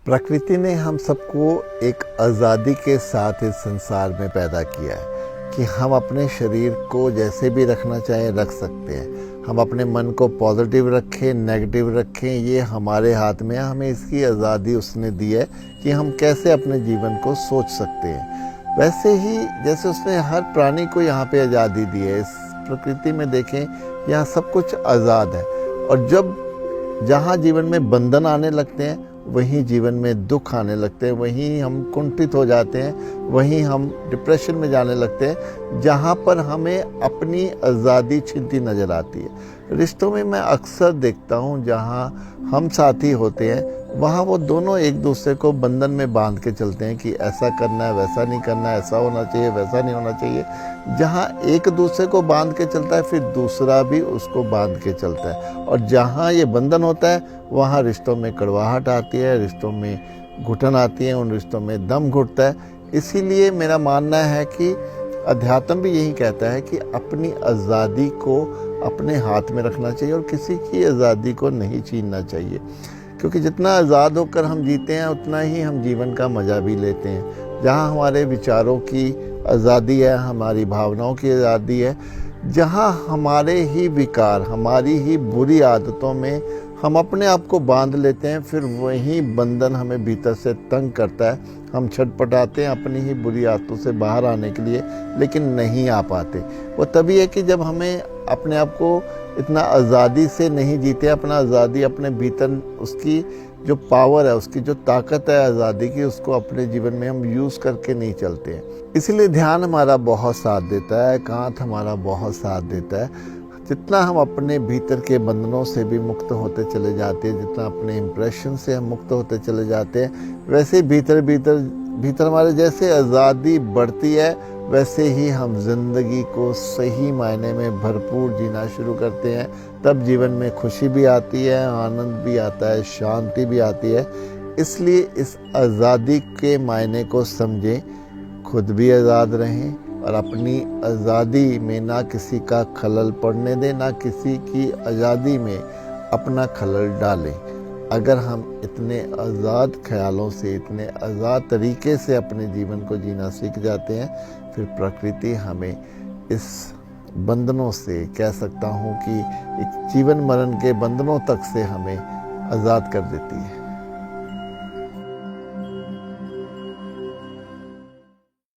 प्रकृति ने हम सबको एक आज़ादी के साथ इस संसार में पैदा किया है कि हम अपने शरीर को जैसे भी रखना चाहें रख सकते हैं। हम अपने मन को पॉजिटिव रखें, नेगेटिव रखें, ये हमारे हाथ में है। हमें इसकी आज़ादी उसने दी है कि हम कैसे अपने जीवन को सोच सकते हैं। वैसे ही जैसे उसने हर प्राणी को यहाँ पे आज़ादी दी है, इस प्रकृति में देखें यहाँ सब कुछ आज़ाद है। और जब जहाँ जीवन में बंधन आने लगते हैं वहीं जीवन में दुख आने लगते हैं, वहीं हम कुंठित हो जाते हैं, वहीं हम डिप्रेशन में जाने लगते हैं, जहाँ पर हमें अपनी आज़ादी छिनती नज़र आती है। रिश्तों में मैं अक्सर देखता हूँ जहाँ हम साथी होते हैं वहाँ वो दोनों एक दूसरे को बंधन में बांध के चलते हैं कि ऐसा करना है, वैसा नहीं करना है, ऐसा होना चाहिए, वैसा नहीं होना चाहिए। जहाँ एक दूसरे को बांध के चलता है फिर दूसरा भी उसको बांध के चलता है, और जहाँ ये बंधन होता है वहाँ रिश्तों में कड़वाहट आती है, रिश्तों में घुटन आती है, उन रिश्तों में दम घुटता है। इसीलिए मेरा मानना है कि अध्यात्म भी यही कहता है कि अपनी आज़ादी को अपने हाथ में रखना चाहिए और किसी की आज़ादी को नहीं छीनना चाहिए, क्योंकि जितना आज़ाद होकर हम जीते हैं उतना ही हम जीवन का मज़ा भी लेते हैं। जहाँ हमारे विचारों की आज़ादी है, हमारी भावनाओं की आज़ादी है, जहाँ हमारे ही विकार, हमारी ही बुरी आदतों में हम अपने आप को बांध लेते हैं, फिर वही बंधन हमें भीतर से तंग करता है। हम छटपटाते हैं अपनी ही बुरी आदतों से बाहर आने के लिए, लेकिन नहीं आ पाते। वो तभी है कि जब हमें अपने आप को इतना आज़ादी से नहीं जीते, अपना आज़ादी अपने भीतर उसकी जो पावर है, उसकी जो ताकत है आज़ादी की, उसको अपने जीवन में हम यूज़ करके नहीं चलते हैं। इसीलिए ध्यान हमारा बहुत साथ देता है, एकांत हमारा बहुत साथ देता है। जितना हम अपने भीतर के बंधनों से भी मुक्त होते चले जाते हैं, जितना अपने इम्प्रेशन से हम मुक्त होते चले जाते हैं, वैसे भीतर हमारे जैसे आज़ादी बढ़ती है, वैसे ही हम जिंदगी को सही मायने में भरपूर जीना शुरू करते हैं। तब जीवन में खुशी भी आती है, आनंद भी आता है, शांति भी आती है। इसलिए इस आज़ादी के मायने को समझें, खुद भी आज़ाद रहें और अपनी आज़ादी में ना किसी का खलल पड़ने दें, ना किसी की आज़ादी में अपना खलल डालें। अगर हम इतने आज़ाद ख्यालों से, इतने आज़ाद तरीके से अपने जीवन को जीना सीख जाते हैं, फिर प्रकृति हमें इस बंधनों से, कह सकता हूँ कि एक जीवन मरण के बंधनों तक से हमें आज़ाद कर देती है।